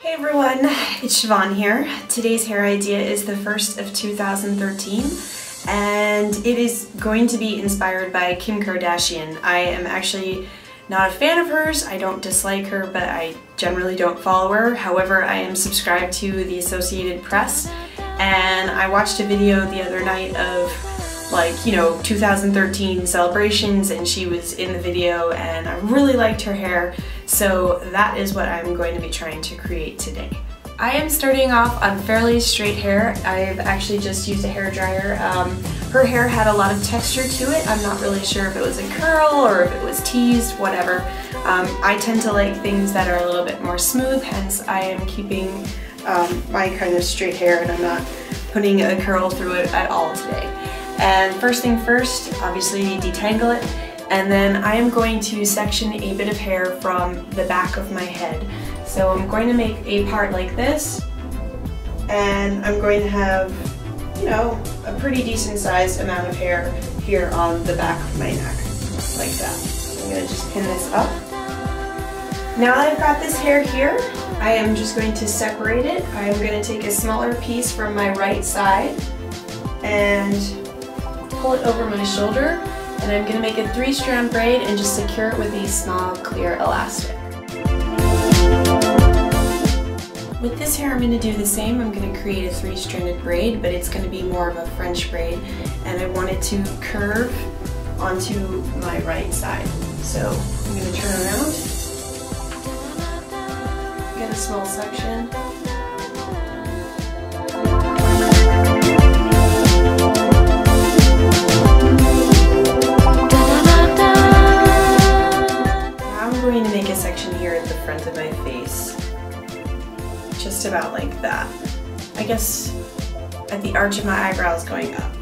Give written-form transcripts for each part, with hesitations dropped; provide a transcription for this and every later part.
Hey everyone, it's Siobhan here. Today's hair idea is the first of 2013 and it is going to be inspired by Kim Kardashian. I am actually not a fan of hers, I don't dislike her, but I generally don't follow her. However, I am subscribed to the Associated Press and I watched a video the other night of 2013 celebrations and she was in the video and I really liked her hair, so that is what I'm going to be trying to create today. I am starting off on fairly straight hair. I've actually just used a hair dryer. Her hair had a lot of texture to it. I'm not really sure if it was a curl or if it was teased, whatever. I tend to like things that are a little bit more smooth, hence I am keeping my kind of straight hair and I'm not putting a curl through it at all today. And first thing first, obviously detangle it, and then I am going to section a bit of hair from the back of my head. So I'm going to make a part like this, and I'm going to have, a pretty decent sized amount of hair here on the back of my neck, like that. So I'm going to just pin this up. Now that I've got this hair here, I am just going to separate it. I am going to take a smaller piece from my right side and pull it over my shoulder, and I'm going to make a 3-strand braid and just secure it with a small clear elastic. With this hair I'm going to do the same. I'm going to create a 3-stranded braid, but it's going to be more of a French braid, and I want it to curve onto my right side. So I'm going to turn around, get a small section. Of my face, just about like that. I guess at the arch of my eyebrows going up.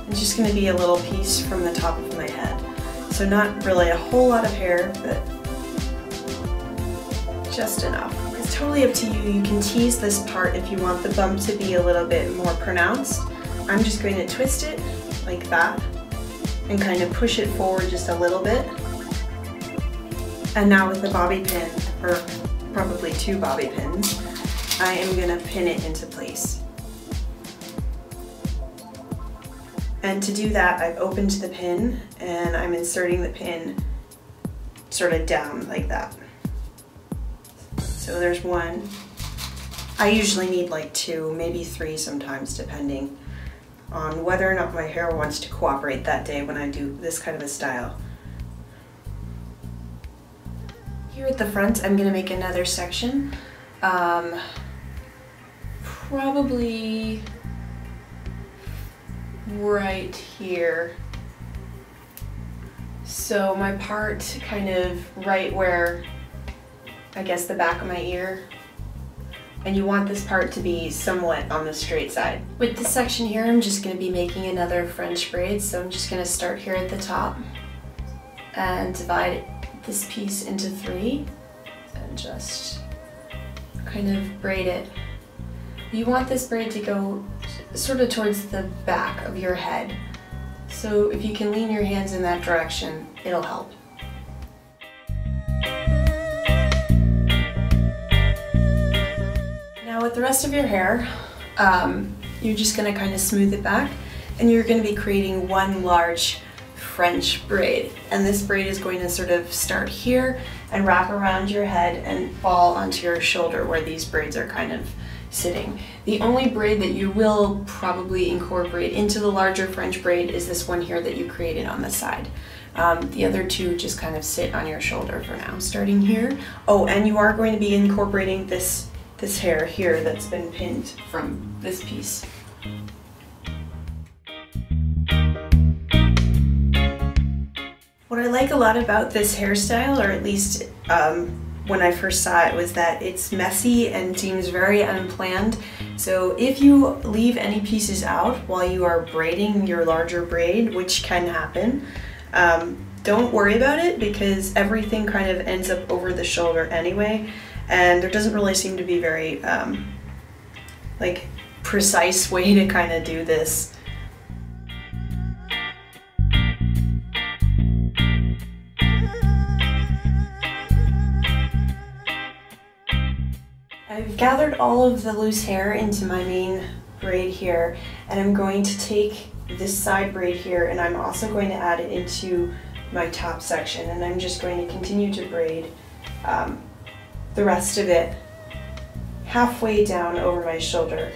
It's just going to be a little piece from the top of my head. So not really a whole lot of hair, but just enough. It's totally up to you. You can tease this part if you want the bump to be a little bit more pronounced. I'm just going to twist it like that and kind of push it forward just a little bit. And now with the bobby pin, or probably 2 bobby pins, I am going to pin it into place. And to do that, I've opened the pin and I'm inserting the pin sort of down like that. So there's 1. I usually need like 2, maybe 3 sometimes, depending on whether or not my hair wants to cooperate that day when I do this kind of a style. Here at the front, I'm going to make another section, probably right here. So my part kind of right where, I guess, the back of my ear. And you want this part to be somewhat on the straight side. With this section here, I'm just going to be making another French braid, so I'm just going to start here at the top and divide this piece into 3 and just kind of braid it. You want this braid to go sort of towards the back of your head. So if you can lean your hands in that direction, it'll help. Now with the rest of your hair, you're just going to kind of smooth it back, and you're going to be creating one large French braid, and this braid is going to sort of start here and wrap around your head and fall onto your shoulder where these braids are kind of sitting. The only braid that you will probably incorporate into the larger French braid is this one here that you created on the side. The other 2 just kind of sit on your shoulder for now, starting here. Oh, and you are going to be incorporating this hair here that's been pinned from this piece. What I like a lot about this hairstyle, or at least when I first saw it, was that it's messy and seems very unplanned. So if you leave any pieces out while you are braiding your larger braid, which can happen, don't worry about it because everything kind of ends up over the shoulder anyway, and there doesn't really seem to be very precise way to kind of do this. gathered all of the loose hair into my main braid here, and I'm going to take this side braid here and I'm also going to add it into my top section, and I'm just going to continue to braid the rest of it halfway down over my shoulder.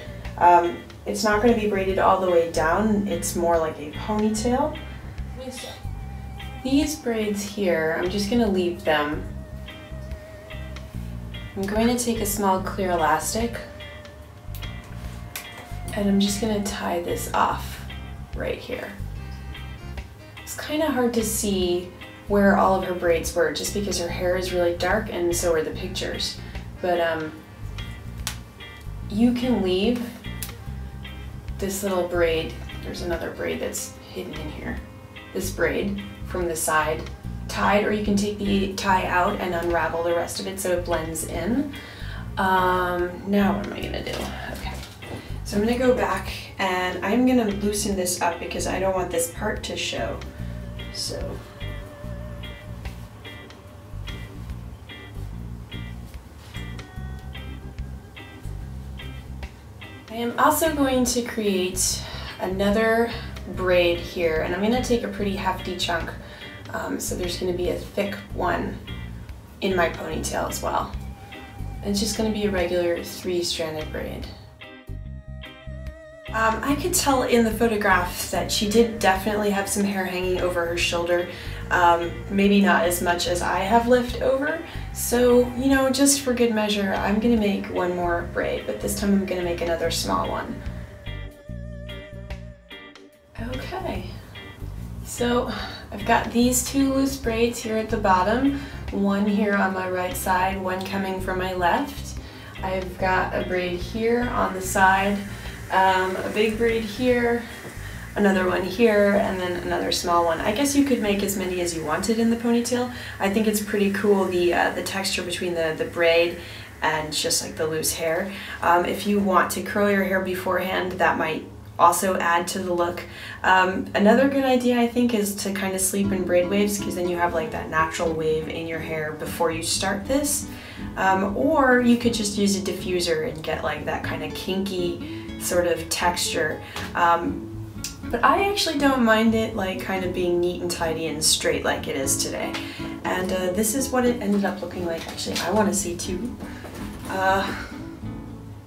It's not going to be braided all the way down, it's more like a ponytail. These braids here, I'm just going to leave them. I'm going to take a small clear elastic and I'm just going to tie this off right here. It's kind of hard to see where all of her braids were just because her hair is really dark and so are the pictures. But you can leave this little braid, there's another braid that's hidden in here, this braid from the side tied, or you can take the tie out and unravel the rest of it so it blends in. Now what am I gonna do? Okay, so I'm gonna go back and I'm gonna loosen this up because I don't want this part to show. So I am also going to create another braid here, and I'm going to take a pretty hefty chunk, so there's going to be a thick one in my ponytail as well. It's just going to be a regular 3-stranded braid. I could tell in the photograph that she did definitely have some hair hanging over her shoulder, maybe not as much as I have left over, so you know, just for good measure I'm going to make one more braid, but this time I'm going to make another small one. Okay, so I've got these 2 loose braids here at the bottom, one here on my right side, one coming from my left. I've got a braid here on the side, a big braid here, another one here, and then another small one. I guess you could make as many as you wanted in the ponytail. I think it's pretty cool, the texture between the braid and just like the loose hair. If you want to curl your hair beforehand, that might also add to the look. Another good idea I think is to kind of sleep in braid waves, because then you have like that natural wave in your hair before you start this. Or you could just use a diffuser and get like that kind of kinky sort of texture. But I actually don't mind it like kind of being neat and tidy and straight like it is today. And this is what it ended up looking like. Actually, I want to see too.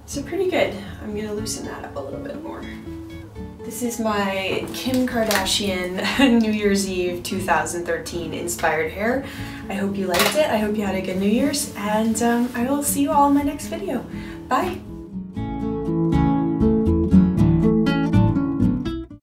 So pretty good. I'm gonna loosen that up a little bit more. This is my Kim Kardashian New Year's Eve 2013 inspired hair. I hope you liked it. I hope you had a good New Year's, and I will see you all in my next video. Bye!